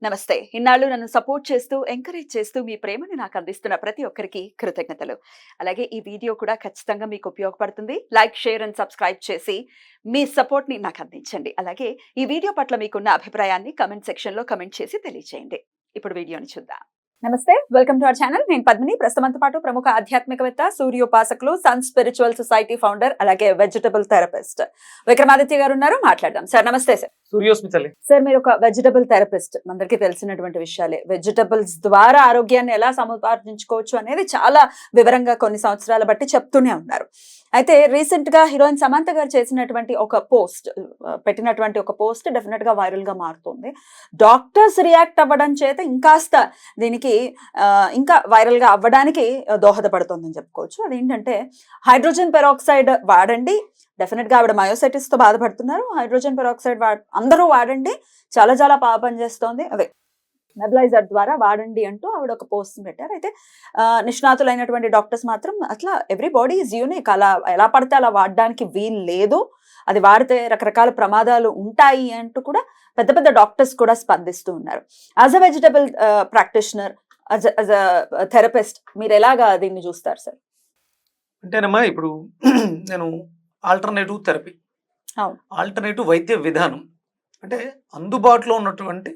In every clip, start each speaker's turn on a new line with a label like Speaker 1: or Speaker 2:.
Speaker 1: నమస్తే. ఇన్నాళ్ళు నన్ను సపోర్ట్ చేస్తూ, ఎంకరేజ్ చేస్తూ మీ ప్రేమని నాకు అందిస్తున్న ప్రతి ఒక్కరికి కృతజ్ఞతలు. అలాగే ఈ వీడియో కూడా ఖచ్చితంగా మీకు ఉపయోగపడుతుంది. లైక్, షేర్ అండ్ సబ్స్క్రైబ్ చేసి మీ సపోర్ట్‌ని నాకు అందించండి. అలాగే ఈ వీడియో పట్ల మీకున్న అభిప్రాయాన్ని కామెంట్ సెక్షన్‌లో కామెంట్ చేసి తెలియజేయండి. ఇప్పుడు వీడియోని చూద్దాం. నమస్తే, వెల్కమ్ టు అవర్ ఛానల్. నేను పద్మిని. ప్రస్తుతంతో పాటు ప్రముఖ ఆధ్యాత్మికవేత్త, సూర్యోపాసకులు, సన్ స్పిరిచువల్ సొసైటీ ఫౌండర్, అలాగే వెజిటబుల్ థెరపిస్ట్ విక్రమాదిత్య గారు ఉన్నారు. మాట్లాడదాం. సార్ నమస్తే. సార్
Speaker 2: సూర్యోస్మితల్లి.
Speaker 1: సార్ మీరు ఒక వెజిటబుల్ థెరపిస్ట్. అందరికీ తెలిసినటువంటి విషయాలే. వెజిటబుల్స్ ద్వారా ఆరోగ్యాన్ని ఎలా సముపార్జించుకోవచ్చు అనేది చాలా వివరంగా కొన్ని సంవత్సరాల బట్టి చెప్తూనే ఉన్నారు. అయితే రీసెంట్ గా హీరోయిన్ సమంత గారు చేసినటువంటి ఒక పోస్ట్, పెట్టినటువంటి ఒక పోస్ట్ డెఫినెట్ గా వైరల్ గా మారుతుంది. డాక్టర్స్ రియాక్ట్ అవ్వడం చేత ఇంకాస్త దీనికి ఇంకా వైరల్ గా అవ్వడానికి దోహదపడుతుందని చెప్పుకోవచ్చు. అదేంటంటే హైడ్రోజన్ పెరాక్సైడ్ వాడండి. డెఫినెట్ గా ఆవిడ మయోసైటిస్ తో బాధపడుతున్నారు. హైడ్రోజన్ పెరాక్సైడ్ అందరూ వాడండి, చాలా చాలా బాగా పనిచేస్తోంది. అదే నెబులైజర్ ద్వారా వాడండి అంటూ ఆవిడ ఒక పోస్ట్ పెట్టారు. అయితే నిష్ణాతులైనటువంటి డాక్టర్స్ మాత్రం అట్లా ఎవ్రీ బాడీ ఈజ్ యూనిక్, అలా ఎలా పడితే అలా వాడడానికి వీలు లేదు, అది వాడితే రకరకాల ప్రమాదాలు ఉంటాయి అంటూ కూడా పెద్ద పెద్ద డాక్టర్స్ కూడా స్పందిస్తూ ఉన్నారు. As a vegetable practitioner, as a therapist మీరు ఎలాగా దీన్ని చూస్తారు సార్?
Speaker 2: అంటేనమ్మా, ఇప్పుడు నేను ఆల్టర్నేటివ్ థెరపీ, ఆల్టర్నేటివ్ వైద్య విధానం అంటే అందుబాటులో ఉన్నటువంటి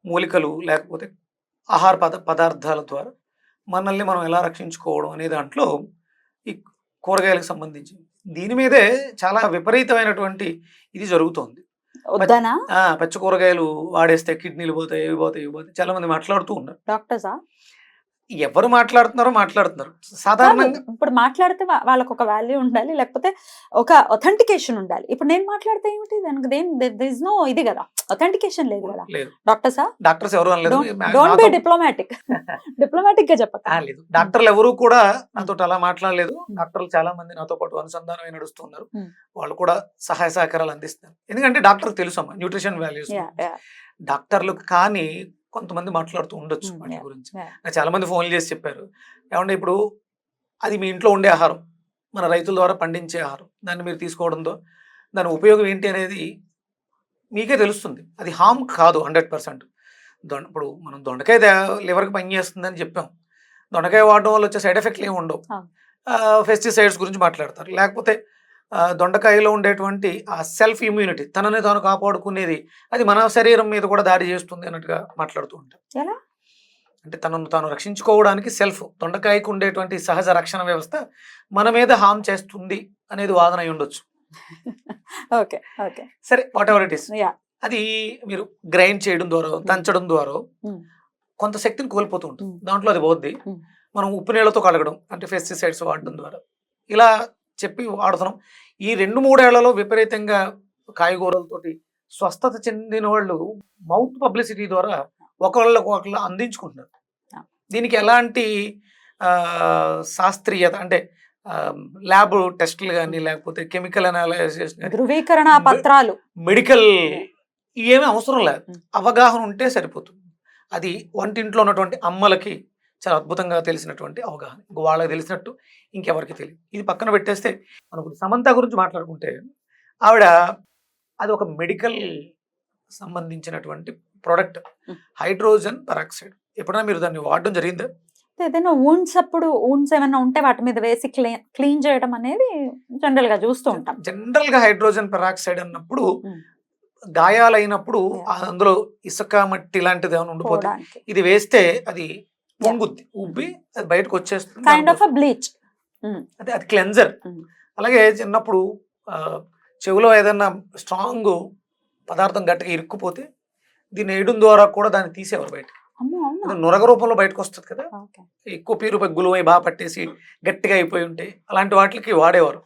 Speaker 2: మూలికలు లేకపోతే ఆహార పదార్థాల ద్వారా మనల్ని మనం ఎలా రక్షించుకోవడం అనే దాంట్లో ఈ కూరగాయలకు సంబంధించి దీని మీదే చాలా విపరీతమైనటువంటి ఇది జరుగుతోంది. పచ్చి కూరగాయలు వాడేస్తే కిడ్నీలు పోతాయి, ఇవి పోతాయి, ఇవి పోతాయి, చాలా మంది మాట్లాడుతూ ఉన్నారు.
Speaker 1: డాక్టర్సా?
Speaker 2: ఎవరు మాట్లాడుతున్నారు సాధారణంగా.
Speaker 1: ఇప్పుడు మాట్లాడితే వాళ్ళకి ఒక వాల్యూ ఉండాలి, లేకపోతే ఒక అథెంటికేషన్ ఉండాలి. ఇప్పుడు నేను మాట్లాడితే ఏమిటి, దానికి నో ఇది కదా, అథెంటికేషన్ లేదు కదా.
Speaker 2: డాక్టర్స్ ఎవరు అనలేదు.
Speaker 1: Don't be diplomatic. డిప్లొమాటిక్ గా
Speaker 2: చెప్పలేదు. డాక్టర్లు ఎవరు కూడా నాతో అలా మాట్లాడలేదు. డాక్టర్లు చాలా మంది నాతో పాటు అనుసంధానమై నడుస్తున్నారు. వాళ్ళు కూడా సహాయ సహకారాలు అందిస్తారు. ఎందుకంటే డాక్టర్కి తెలుసు అమ్మా న్యూట్రిషన్ వాల్యూస్. డాక్టర్లకు కానీ కొంతమంది మాట్లాడుతూ ఉండొచ్చు వాటి గురించి. నాకు చాలా మంది ఫోన్లు చేసి చెప్పారు, ఏమంటే ఇప్పుడు అది మీ ఇంట్లో ఉండే ఆహారం, మన రైతుల ద్వారా పండించే ఆహారం, దాన్ని మీరు తీసుకోవడంతో దాని ఉపయోగం ఏంటి అనేది మీకే తెలుస్తుంది. అది హామ్ కాదు 100%. ఇప్పుడు మనం దొండకాయ లివర్కి పని చేస్తుందని చెప్పాం. దొండకాయ వాడడం వల్ల వచ్చే సైడ్ ఎఫెక్ట్లు ఏమి ఉండవు. పెస్టిసైడ్స్ గురించి మాట్లాడతారు. లేకపోతే దొండకాయలో ఉండేటువంటి ఆ సెల్ఫ్ ఇమ్యూనిటీ, తనని తాను కాపాడుకునేది, అది మన శరీరం మీద కూడా దాడి చేస్తుంది అన్నట్టుగా మాట్లాడుతూ ఉంటాం. అంటే తనను తాను రక్షించుకోవడానికి దొండకాయకు ఉండేటువంటి సహజ రక్షణ వ్యవస్థ మన మీద హామ్ చేస్తుంది అనేది వాదన అయి ఉండొచ్చు. సరే, వాట్ ఎవర్ ఇట్ ఈస్, అది మీరు గ్రైండ్ చేయడం ద్వారా, దంచడం ద్వారా కొంత శక్తిని కోల్పోతూ ఉంటుంది. దాంట్లో అది పోద్ది. మనం ఉప్పు నీళ్లతో కడగడం అంటే పెస్టిసైడ్స్ వాడడం ద్వారా ఇలా చెప్పి వాడుతున్నాం. ఈ 2-3 ఏళ్లలో విపరీతంగా కాయగూరలతోటి స్వస్థత చెందిన వాళ్ళు మౌత్ పబ్లిసిటీ ద్వారా ఒకళ్ళు అందించుకుంటున్నారు. దీనికి ఎలాంటి శాస్త్రీయత అంటే ల్యాబ్ టెస్టులు కానీ లేకపోతే కెమికల్ అనాలిసిస్,
Speaker 1: ధృవీకరణ పత్రాలు,
Speaker 2: మెడికల్ ఏమీ అవసరం లేదు. అవగాహన ఉంటే సరిపోతుంది. అది వంటింట్లో ఉన్నటువంటి అమ్మలకి చాలా అద్భుతంగా తెలిసినటువంటి అవగాహన, వాళ్ళకి తెలిసినట్టు ఇంకెవరికి తెలియదు. ఇది పక్కన పెట్టేస్తే మనకు సమంత గురించి మాట్లాడుకుంటే, ఆవిడ అది ఒక మెడికల్ సంబంధించినటువంటి ప్రోడక్ట్, హైడ్రోజన్ పెరాక్సైడ్. ఎప్పుడైనా మీరు దాన్ని వాడడం జరిగిందా?
Speaker 1: ఏదైనా ఊన్స్ ఏమైనా ఉంటే వాటి మీద వేసి క్లీన్ చేయడం అనేది జనరల్ గా చూస్తూ ఉంటాం.
Speaker 2: జనరల్ గా హైడ్రోజన్ పెరాక్సైడ్ అన్నప్పుడు గాయాలైనప్పుడు అందులో ఇసుక మట్టి లాంటిది ఏమైనా ఉండిపోతే ఇది వేస్తే అది పొంగుద్ది, ఉబ్బి అది బయటకు వచ్చేస్తుంది.
Speaker 1: Kind of bleach.
Speaker 2: అదే, అది క్లెన్జర్. అలాగే చిన్నప్పుడు చెవిలో ఏదైనా స్ట్రాంగ్ పదార్థం గట్టిగా ఇరుక్కుపోతే దీన్ని వేయడం ద్వారా కూడా దాన్ని తీసేవారు బయటకి. నురగ రూపంలో బయటకు వస్తుంది కదా, ఎక్కువ పీరు గులువై బాగా పట్టేసి గట్టిగా అయిపోయి ఉంటాయి, అలాంటి వాటికి వాడేవారు.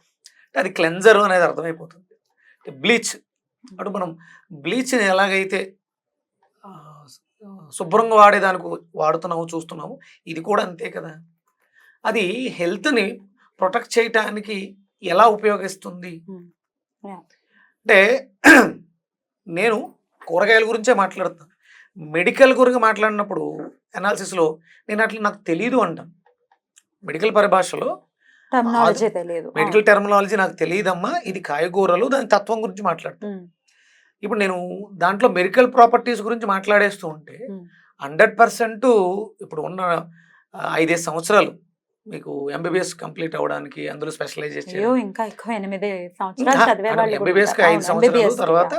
Speaker 2: అది క్లెన్జర్ అనేది అర్థమైపోతుంది. బ్లీచ్, అటు మనం బ్లీచ్ని ఎలాగైతే శుభ్రంగా వాడేదానికి వాడుతున్నాము చూస్తున్నాము, ఇది కూడా అంతే కదా. అది హెల్త్ని ప్రొటెక్ట్ చేయటానికి ఎలా ఉపయోగిస్తుంది అంటే, నేను కూరగాయల గురించే మాట్లాడుతాను. మెడికల్ గురించి మాట్లాడినప్పుడు అనాలిసిస్లో నేను అట్లా నాకు తెలీదు అంటాను. మెడికల్ పరిభాషలో మెడికల్ టెర్మినాలజీ నాకు తెలియదమ్మా, ఇది కాయగూరలు, దాని తత్వం గురించి మాట్లాడతాను. ఇప్పుడు నేను దాంట్లో మెడికల్ ప్రాపర్టీస్ గురించి మాట్లాడేస్తూ ఉంటే 100% ఇప్పుడు ఉన్న 5 సంవత్సరాలు మీకు ఎంబీబీఎస్ కంప్లీట్ అవ్వడానికి, అందులో స్పెషలైజేషన్
Speaker 1: అయ్యో ఇంకా ఎక్కువ 8 సంవత్సరాలు చదివే వాళ్ళు
Speaker 2: ఎంబీబీఎస్ కి 5 సంవత్సరాలు, తర్వాత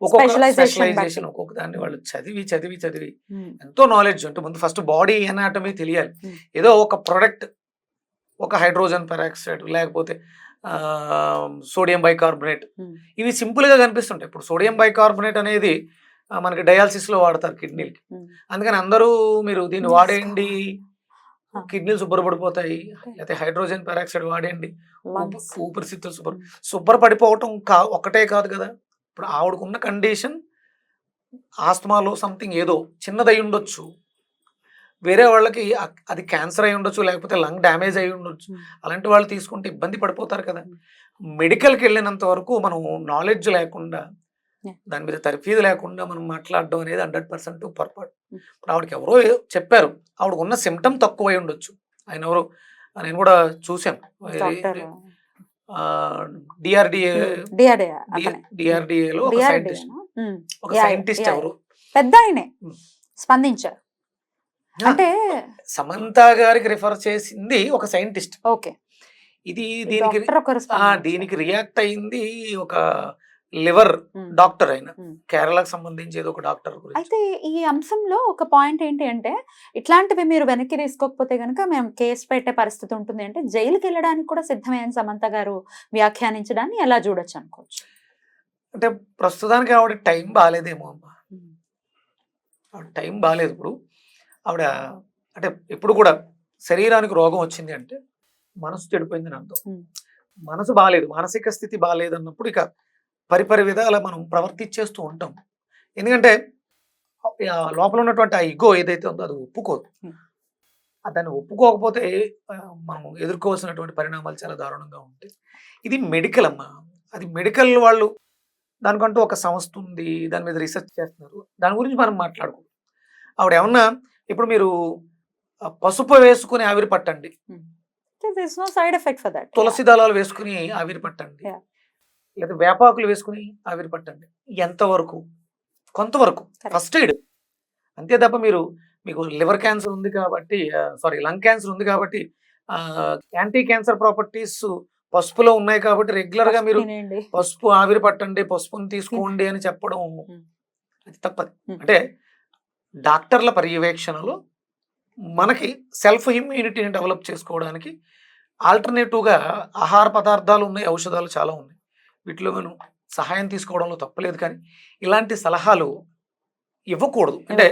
Speaker 2: ఒక్కొక్క స్పెషలైజేషన్ ఒక్కొక్క దాన్ని వాళ్ళు చదివి ఎంతో నాలెడ్జ్ ఉంటుంది. ముందు ఫస్ట్ బాడీ ఎనాటమీ తెలియాలి. ఏదో ఒక ప్రొడక్ట్, ఒక హైడ్రోజన్ పెరాక్సైడ్ లేకపోతే సోడియం బైకార్బోనేట్, ఇవి సింపుల్ గా కనిపిస్తుంటాయి. ఇప్పుడు సోడియం బైకార్బోనేట్ అనేది మనకి డయాలసిస్ లో వాడతారు కిడ్నీలకి. అందుకని అందరూ మీరు దీన్ని వాడేయండి కిడ్నీలు శుభ్రపడిపోతాయి, లేకపోతే హైడ్రోజన్ పెరాక్సైడ్ వాడేయండి ఊపిరితిత్తులు శుభ్రపడిపోవటం ఒక్కటే కాదు కదా. ఇప్పుడు ఆవిడకున్న కండిషన్ ఆస్తమాలో సంథింగ్ ఏదో చిన్నదై ఉండొచ్చు, వేరే వాళ్ళకి అది క్యాన్సర్ అయి ఉండొచ్చు, లేకపోతే లంగ్ డ్యామేజ్ అయి ఉండొచ్చు. అలాంటి వాళ్ళు తీసుకుంటే ఇబ్బంది పడిపోతారు కదా. మెడికల్కి వెళ్ళినంత వరకు మనం నాలెడ్జ్ లేకుండా, దాని మీద తర్ఫీదు లేకుండా మనం మాట్లాడడం అనేది 100% పొరపాటు. ఇప్పుడు ఆవిడకి ఎవరో చెప్పారు, ఆవిడకు ఉన్న సిమ్టమ్ తక్కువై ఉండొచ్చు. ఆయన ఎవరో నేను కూడా చూశాను, డిఆర్డిఏలో ఒక సైంటిస్ట్ ఎవరు
Speaker 1: పెద్ద ఆయనే స్పందించారు. అంటే
Speaker 2: సమంత గారికి రిఫర్ చేసింది ఒక సైంటిస్ట్.
Speaker 1: ఓకే,
Speaker 2: ఇది దీనికి రియాక్ట్ అయింది ఒక లివర్ డాక్టర్, అయిన కేరళకు సంబంధించి ఏదో ఒక డాక్టర్.
Speaker 1: అయితే ఈ అంశంలో ఒక పాయింట్ ఏంటి అంటే, ఇట్లాంటివి మీరు వెనక్కి తీసుకోకపోతే గనుక మేము కేసు పెట్టే పరిస్థితి ఉంటుంది అంటే జైలుకి వెళ్ళడానికి కూడా సిద్ధమైన సమంత గారు వ్యాఖ్యానించడాన్ని ఎలా చూడొచ్చు అనుకోవచ్చు?
Speaker 2: అంటే ప్రస్తుతానికి ఆవిడ టైం బాగాలేదేమో అమ్మా, ఆవిడ టైం బాగాలేదు. ఇప్పుడు ఆవిడ అంటే ఎప్పుడు కూడా శరీరానికి రోగం వచ్చింది అంటే మనసు చెడిపోయిందని అర్థం. మనసు బాగాలేదు, మానసిక స్థితి బాగాలేదు అన్నప్పుడు ఇక పరిపరి విధాల మనం ప్రవర్తించేస్తూ ఉంటాం. ఎందుకంటే లోపల ఉన్నటువంటి ఆ ఇగో ఏదైతే ఉందో అది ఒప్పుకోదు. దాన్ని ఒప్పుకోకపోతే మనం ఎదుర్కోవాల్సినటువంటి పరిణామాలు చాలా దారుణంగా ఉంటాయి. ఇది మెడికల్ అమ్మా, అది మెడికల్ వాళ్ళు దానికంటూ ఒక సంస్థ ఉంది, దాని మీద రీసెర్చ్ చేస్తున్నారు. దాని గురించి మనం మాట్లాడుకుంటాం. ఆవిడ ఏమన్నా ఇప్పుడు మీరు పసుపు వేసుకుని ఆవిరి పట్టండి, తులసి దళాలు వేసుకుని ఆవిరి పట్టండి, లేదా వేపాకులు వేసుకుని ఆవిరి పట్టండి, ఎంతవరకు? కొంతవరకు ఫస్ట్ ఎయిడ్ అంతే తప్ప మీకు లివర్ క్యాన్సర్ ఉంది కాబట్టి, లంగ్ క్యాన్సర్ ఉంది కాబట్టి యాంటీ క్యాన్సర్ ప్రాపర్టీస్ పసుపులో ఉన్నాయి కాబట్టి రెగ్యులర్ గా మీరు పసుపు ఆవిరి పట్టండి, పసుపుని తీసుకోండి అని చెప్పడం అది తప్పదు. అంటే డాక్టర్ల పర్యవేక్షణలో మనకి సెల్ఫ్ ఇమ్యూనిటీని డెవలప్ చేసుకోవడానికి ఆల్టర్నేటివ్గా ఆహార పదార్థాలు ఉన్నాయి, ఔషధాలు చాలా ఉన్నాయి. వీటిలో మనం సహాయం తీసుకోవడంలో తప్పలేదు, కానీ ఇలాంటి సలహాలు ఇవ్వకూడదు. అంటే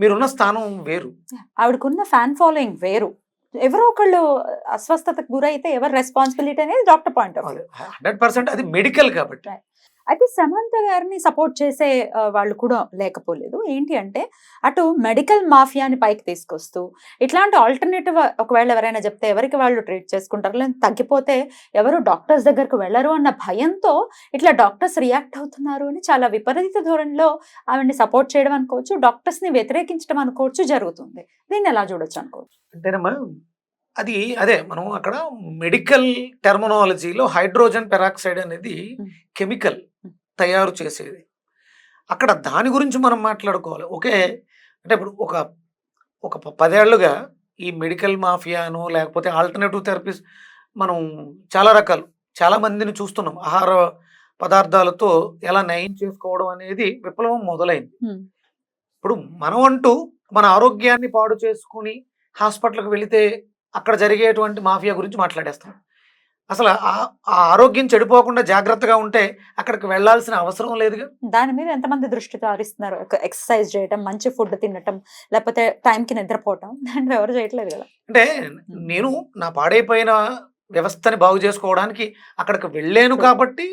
Speaker 2: మీరున్న స్థానం వేరు,
Speaker 1: ఆవిడకున్న ఫ్యాన్ ఫాలోయింగ్ వేరు. ఎవరో ఒకళ్ళు అస్వస్థతకు గురైతే ఎవరు రెస్పాన్సిబిలిటీ అనేది డాక్టర్ పాయింట్ ఆఫ్ వ్యూ.
Speaker 2: 100% అది మెడికల్ కాబట్టి.
Speaker 1: అయితే సమంత గారిని సపోర్ట్ చేసే వాళ్ళు కూడా లేకపోలేదు. ఏంటి అంటే అటు మెడికల్ మాఫియాని పైకి తీసుకొస్తూ ఇట్లాంటి ఆల్టర్నేటివ్ ఒకవేళ ఎవరైనా చెప్తే ఎవరికి వాళ్ళు ట్రీట్ చేసుకుంటారు, లేదా తగ్గిపోతే ఎవరు డాక్టర్స్ దగ్గరకు వెళ్ళరు అన్న భయంతో ఇట్లా డాక్టర్స్ రియాక్ట్ అవుతున్నారు అని చాలా విపరీత ధోరణిలో ఆవిడ్ని సపోర్ట్ చేయడం అనుకోవచ్చు, డాక్టర్స్ ని వ్యతిరేకించడం అనుకోవచ్చు జరుగుతుంది. దీన్ని ఎలా చూడొచ్చు అనుకోవచ్చు?
Speaker 2: అంటేనమ్మా అది అదే మనం అక్కడ మెడికల్ టెర్మినాలజీలో హైడ్రోజన్ పెరాక్సైడ్ అనేది కెమికల్ తయారు చేసేది. అక్కడ దాని గురించి మనం మాట్లాడుకోవాలి. ఓకే, అంటే ఇప్పుడు ఒక 10 ఏళ్లుగా ఈ మెడికల్ మాఫియాను లేకపోతే ఆల్టర్నేటివ్ థెరపీస్ మనం చాలా మందిని చూస్తున్నాం. ఆహార పదార్థాలతో ఎలా నయం చేసుకోవడం అనేది విప్లవం మొదలైంది. ఇప్పుడు మనం అంటూ మన ఆరోగ్యాన్ని పాడు చేసుకుని హాస్పిటల్కి వెళితే అక్కడ జరిగేటువంటి మాఫియా గురించి మాట్లాడేస్తాం. అసలు ఆ ఆరోగ్యం చెడిపోకుండా జాగ్రత్తగా ఉంటే అక్కడికి వెళ్లాల్సిన అవసరం లేదుగా.
Speaker 1: దాని మీద ఎంతమంది దృష్టి సారిస్తున్నారు? ఎక్సర్సైజ్ చేయటం, మంచి ఫుడ్ తినటం, లేకపోతే టైంకి నిద్రపోవటం, దాంట్లో ఎవరు చేయట్లేదు కదా.
Speaker 2: అంటే నేను నా పాడైపోయిన వ్యవస్థని బాగు చేసుకోవడానికి అక్కడికి వెళ్ళాను కాబట్టి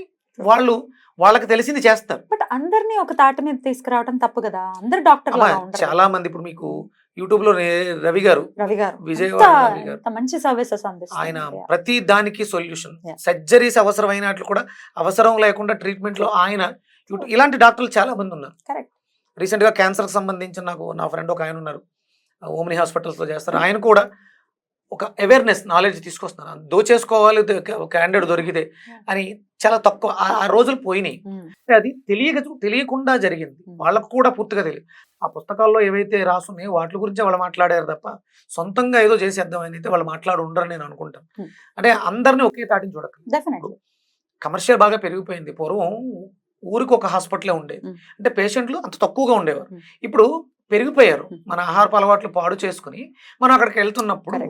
Speaker 2: వాళ్ళకి తెలిసింది చేస్తారు.
Speaker 1: బట్ అందరినీ ఒక తాటి మీద తీసుకురావడం తప్పు కదా. అందరు డాక్టర్
Speaker 2: చాలా మంది ఇప్పుడు మీకు యూట్యూబ్ లో రవి గారు
Speaker 1: విజయవాడ మంచి సర్వీసెస్
Speaker 2: ఆయన ప్రతి దానికి సొల్యూషన్, సర్జరీస్ అవసరమైనట్లు కూడా అవసరం లేకుండా ట్రీట్మెంట్ లో ఆయన ఇలాంటి డాక్టర్లు చాలా మంది ఉన్నారు. రీసెంట్ గా క్యాన్సర్ కి సంబంధించిన నా ఫ్రెండ్ ఒక ఆయన ఉన్నారు, ఓమ్ని హాస్పిటల్స్ లో చేస్తారు. ఆయన కూడా ఒక అవేర్నెస్ నాలెడ్జ్ తీసుకొస్తున్నారు. దోచేసుకోవాలి క్యాండిడేట్ దొరికితే అని చాలా తక్కువ ఆ రోజులు పోయినాయి. అది తెలియకుండా జరిగింది. వాళ్ళకు కూడా పూర్తిగా తెలియదు. ఆ పుస్తకాల్లో ఏవైతే రాసున్నాయో వాటి గురించే వాళ్ళు మాట్లాడారు తప్ప సొంతంగా ఏదో చేసేద్దాం అని అయితే వాళ్ళు మాట్లాడి ఉండరని నేను అనుకుంటాను. అంటే అందరినీ ఒకే తాటిని చూడక కమర్షియల్ బాగా పెరిగిపోయింది. పూర్వం ఊరికి ఒక హాస్పిటలే ఉండేది. అంటే పేషెంట్లు అంత తక్కువగా ఉండేవారు. ఇప్పుడు పెరిగిపోయారు. మన ఆహారపు అలవాట్లు పాడు చేసుకుని మనం అక్కడికి వెళ్తున్నప్పుడు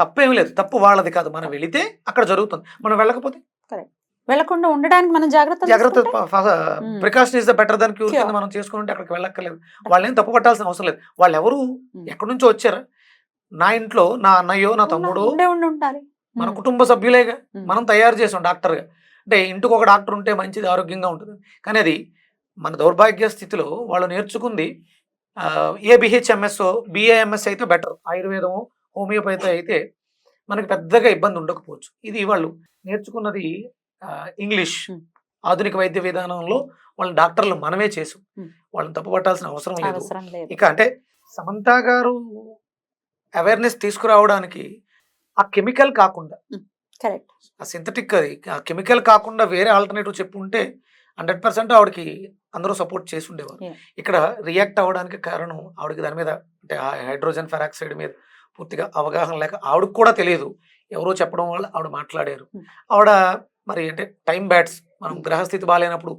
Speaker 2: తప్పేం లేదు. తప్పు వాళ్ళది కాదు. మనం వెళితే అక్కడ జరుగుతుంది. మనం వెళ్ళకపోతే
Speaker 1: వెళ్ళకుండా ఉండడానికి మనం జాగ్రత్త
Speaker 2: precaution is the better than cure కింద మనం చేసుకుంటే అక్కడికి వెళ్ళక్కర్లేదు. వాళ్ళేం తప్పు పట్టాల్సిన అవసరం లేదు. వాళ్ళు ఎవరు ఎక్కడి నుంచో వచ్చారా? నా ఇంట్లో నా అన్నయ్యో నా తమ్ముడో మన కుటుంబ సభ్యులేగా మనం తయారు చేసాం డాక్టర్గా. అంటే ఇంటికి ఒక డాక్టర్ ఉంటే మంచిది, ఆరోగ్యంగా ఉంటుంది. కానీ అది మన దౌర్భాగ్య స్థితిలో వాళ్ళు నేర్చుకుంది ఏబిహెచ్ఎంఎస్ బిఏఎంఎస్ అయితే బెటర్. ఆయుర్వేదము హోమియోపతి అయితే మనకి పెద్దగా ఇబ్బంది ఉండకపోవచ్చు. ఇది వాళ్ళు నేర్చుకున్నది ఇంగ్లీష్ ఆధునిక వైద్య విధానంలో వాళ్ళ డాక్టర్లు మనమే చేసాం. వాళ్ళని తప్పుపట్టాల్సిన అవసరం లేదు. ఇక అంటే సమంత గారు అవేర్నెస్ తీసుకురావడానికి ఆ కెమికల్ కాకుండా ఆ సింథటిక్ అది ఆ కెమికల్ కాకుండా వేరే ఆల్టర్నేటివ్ చెప్పుంటే 100% ఆవిడకి అందరూ సపోర్ట్ చేసి ఉండేవారు. ఇక్కడ రియాక్ట్ అవ్వడానికి కారణం ఆవిడకి దాని మీద అంటే హైడ్రోజన్ పెరాక్సైడ్ మీద పూర్తిగా అవగాహన లేక ఆవిడకి కూడా తెలియదు. ఎవరో చెప్పడం వల్ల ఆవిడ మాట్లాడారు. ఆవిడ మరి అంటే టైం బ్యాట్స్ మనం గ్రహస్థితి బాగాలేనప్పుడు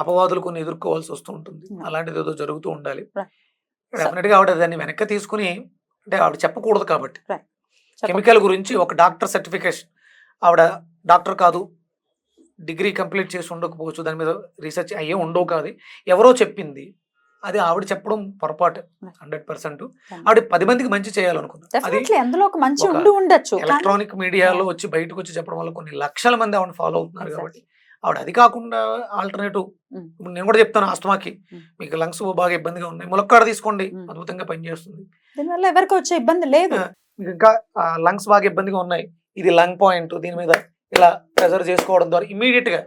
Speaker 2: అపవాదులు కొన్ని ఎదుర్కోవాల్సి వస్తూ ఉంటుంది. అలాంటిది ఏదో జరుగుతూ ఉండాలి. డెఫినెట్గా ఆవిడ దాన్ని వెనక్కి తీసుకుని అంటే ఆవిడ చెప్పకూడదు కాబట్టి కెమికల్ గురించి ఒక డాక్టర్ సర్టిఫికేషన్ ఆవిడ డాక్టర్ కాదు, డిగ్రీ కంప్లీట్ చేసి ఉండకపోవచ్చు, దాని మీద రీసెర్చ్ అయ్యే ఉండవు కాదు, ఎవరో చెప్పింది అది ఆవిడ చెప్పడం పొరపాటు. 100% ఆవిడ 10 మందికి మంచి చేయాలనుకున్నారు. ఎలక్ట్రానిక్ మీడియాలో వచ్చి బయటకు వచ్చి చెప్పడం వల్ల కొన్ని లక్షల మంది ఆవిడ ఫాలో అవుతున్నారు కాబట్టి ఆవిడ అది కాకుండా ఆల్టర్నేటివ్ ఇప్పుడు నేను కూడా చెప్తాను, ఆస్తమాకి మీకు లంగ్స్ బాగా ఇబ్బందిగా ఉన్నాయి, ములక్కాడ తీసుకోండి, అద్భుతంగా పనిచేస్తుంది.
Speaker 1: దీనివల్ల ఎవరికి వచ్చే ఇబ్బంది లేదు.
Speaker 2: మీకు ఇంకా లంగ్స్ బాగా ఇబ్బందిగా ఉన్నాయి, ఇది లంగ్ పాయింట్, దీని మీద ఇలా ప్రెజర్ చేసుకోవడం ద్వారా ఇమీడియట్ గా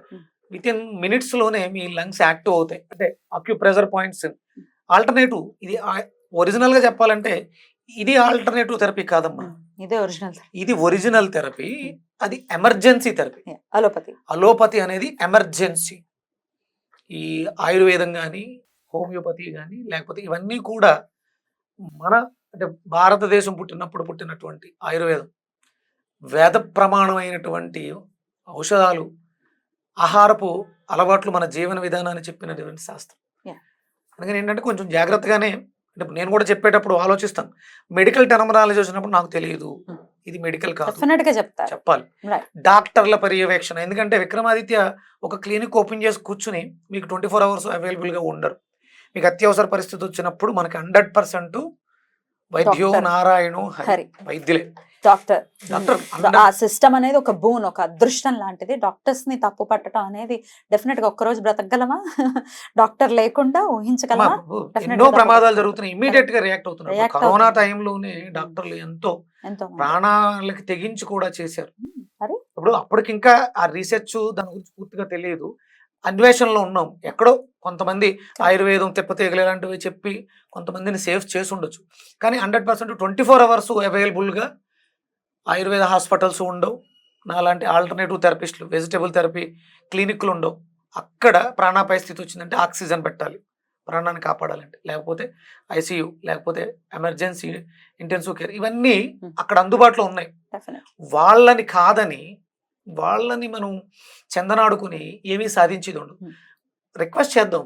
Speaker 2: విత్ ఇన్ మినిట్స్ లోనే మీ లంగ్స్ యాక్టివ్ అవుతాయి. అంటే అక్యుప్రెజర్ పాయింట్స్ ఆల్టర్నేటివ్. ఇది ఒరిజినల్ గా చెప్పాలంటే ఇది ఆల్టర్నేటివ్ థెరపీ కాదమ్మా, ఇది ఒరిజినల్ థెరపీ. అది ఎమర్జెన్సీ థెరపీ. అలోపతి అనేది ఎమర్జెన్సీ. ఈ ఆయుర్వేదం కానీ హోమియోపతి కానీ లేకపోతే ఇవన్నీ కూడా మన అంటే భారతదేశం పుట్టినటువంటి ఆయుర్వేదం వేద ప్రమాణమైనటువంటి ఔషధాలు, ఆహారపు అలవాట్లు, మన జీవన విధానాన్ని చెప్పినటువంటి శాస్త్రం. అందుకని ఏంటంటే కొంచెం జాగ్రత్తగానే అంటే నేను కూడా చెప్పేటప్పుడు ఆలోచిస్తాను. మెడికల్ టెర్మినాలజీ వచ్చినప్పుడు నాకు తెలియదు ఇది మెడికల్ కాదు చెప్పాలి. డాక్టర్ల పర్యవేక్షణ. ఎందుకంటే విక్రమాదిత్య ఒక క్లినిక్ ఓపెన్ చేసి కూర్చుని మీకు 24 hours అవైలబుల్గా ఉండరు. మీకు అత్యవసర పరిస్థితి వచ్చినప్పుడు మనకి 100% వైద్యో నారాయణో హరి, వైద్యులే
Speaker 1: డాక్టర్. ఆ సిస్టమ్ అనేది ఒక బూన్, ఒక అదృష్టం లాంటిది. డాక్టర్స్ ని తప్పు పట్టడం అనేది డెఫినెట్ గా ఒక్కరోజు బ్రతకగలమా? డాక్టర్ లేకుండా ఊహించగలమా?
Speaker 2: ఎన్నో ప్రమాదాలు జరుగుతున్నాయి, ఇమీడియట్ గా రియాక్ట్ అవుతున్నారు. కరోనా టైంలోనే డాక్టర్లు ఎంతో ప్రాణాలకి తెగించి కూడా చేశారు. ఇప్పుడు అప్పటికి ఇంకా ఆ రీసెర్చ్ దాని గురించి పూర్తిగా తెలియదు, అన్వేషణలో ఉన్నాం. ఎక్కడో కొంతమంది ఆయుర్వేదం తెప్పతీగలు ఇలాంటివి చెప్పి కొంతమందిని సేఫ్ చేసి ఉండొచ్చు. కానీ 100% 24 hours అవైలబుల్గా ఆయుర్వేద హాస్పిటల్స్ ఉండవు. నాలాంటి ఆల్టర్నేటివ్ థెరపిస్టులు, వెజిటబుల్ థెరపీ క్లినిక్లు ఉండవు. అక్కడ ప్రాణాపాయ స్థితి వచ్చిందంటే ఆక్సిజన్ పెట్టాలి ప్రాణాన్ని కాపాడాలంటే, లేకపోతే ఐసీయూ, లేకపోతే ఎమర్జెన్సీ ఇంటెన్సివ్ కేర్, ఇవన్నీ అక్కడ అందుబాటులో ఉన్నాయి. వాళ్ళని కాదని వాళ్ళని మనం చందనాడుకుని ఏమీ సాధించేది ఉండదు. రిక్వెస్ట్ చేద్దాం,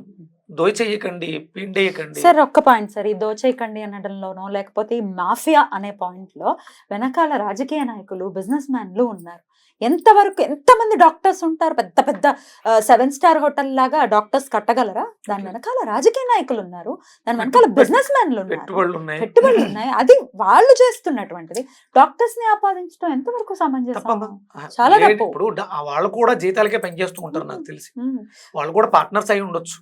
Speaker 2: దోచేయకండి, పిండేయకండి.
Speaker 1: సార్ ఒక్క పాయింట్ సార్, ఈ దోచేయకండి అనడంలోనో లేకపోతే ఈ మాఫియా అనే పాయింట్ లో వెనకాల రాజకీయ నాయకులు, బిజినెస్ మ్యాన్లు ఉన్నారు. ఎంతమంది డాక్టర్స్ ఉంటారు? పెద్ద పెద్ద 7-star హోటల్ లాగా డాక్టర్స్ కట్టగలరా? దాని వెనకాల రాజకీయ నాయకులు ఉన్నారు, దాని వెనకాల బిజినెస్ మ్యాన్లు ఉన్నారు, పెట్టుబడులు ఉన్నాయి. అది వాళ్ళు చేస్తున్నటువంటిది. డాక్టర్స్ ని ఆపాదించడం ఎంతవరకు సమంజసం? చాలా తప్పు.
Speaker 2: ఇప్పుడు వాళ్ళు కూడా జీతాలకే పనిచేస్తూ ఉంటారు నాకు తెలిసి, వాళ్ళు కూడా పార్ట్నర్స్ అయి ఉండొచ్చు.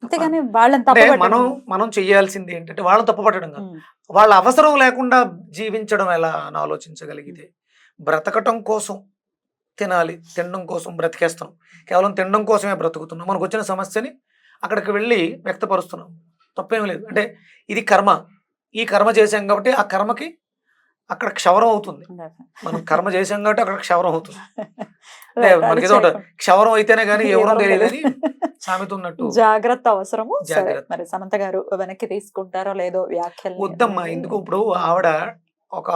Speaker 1: అంతేగాని వాళ్ళని
Speaker 2: మనం చెయ్యాల్సింది ఏంటంటే వాళ్ళని తప్పుపట్టడం కాదు, వాళ్ళ అవసరం లేకుండా జీవించడం ఎలా అని ఆలోచించగలిగితే. బ్రతకటం కోసం తినాలి, తినడం కోసం బ్రతికేస్తున్నాం, కేవలం తినడం కోసమే బ్రతుకుతున్నాం. మనకు వచ్చిన సమస్యని అక్కడికి వెళ్ళి వ్యక్తపరుస్తున్నాం, తప్పేం లేదు. అంటే ఇది కర్మ, ఈ కర్మ చేసాం కాబట్టి ఆ కర్మకి అక్కడ క్షవరం అవుతుంది. మనం కర్మ చేసాం కాబట్టి అక్కడ క్షవరం అవుతుంది. అంటే
Speaker 1: Right,
Speaker 2: మనకి
Speaker 1: అది
Speaker 2: ఏదో ఉంటుంది,
Speaker 1: చేయకుండా.
Speaker 2: క్షవరం అయితేనే కానీ ఎవరో
Speaker 1: ఎవరో
Speaker 2: తెలియదని
Speaker 1: తెలియదు.
Speaker 2: సామెత ఉన్నట్టు.
Speaker 1: జాగ్రత్త అవసరము. సరే,
Speaker 2: జాగ్రత్త.
Speaker 1: మరి సమంత గారు వెనక్కి తీసుకుంటారో లేదో వ్యాఖ్యలు
Speaker 2: వద్దమ్మా, ఎందుకు ఇప్పుడు ఆవిడ ఒక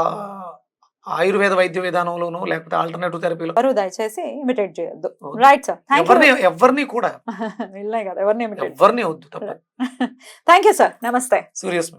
Speaker 2: ఆయుర్వేద వైద్య విధానంలోనూ లేకపోతే ఆల్టర్నేటివ్ థెరపీలో
Speaker 1: ఎవరు దయచేసి ఇమిటేట్ చేయొద్దు.
Speaker 2: వద్దు.
Speaker 1: Right sir, thank you.
Speaker 2: ఎవరిని కూడా
Speaker 1: వీళ్ళే కదా, ఎవరిని ఇమిటేట్
Speaker 2: ఎవరిని వద్దు తప్ప.
Speaker 1: థ్యాంక్ యూ సార్, నమస్తే.
Speaker 2: సీరియస్.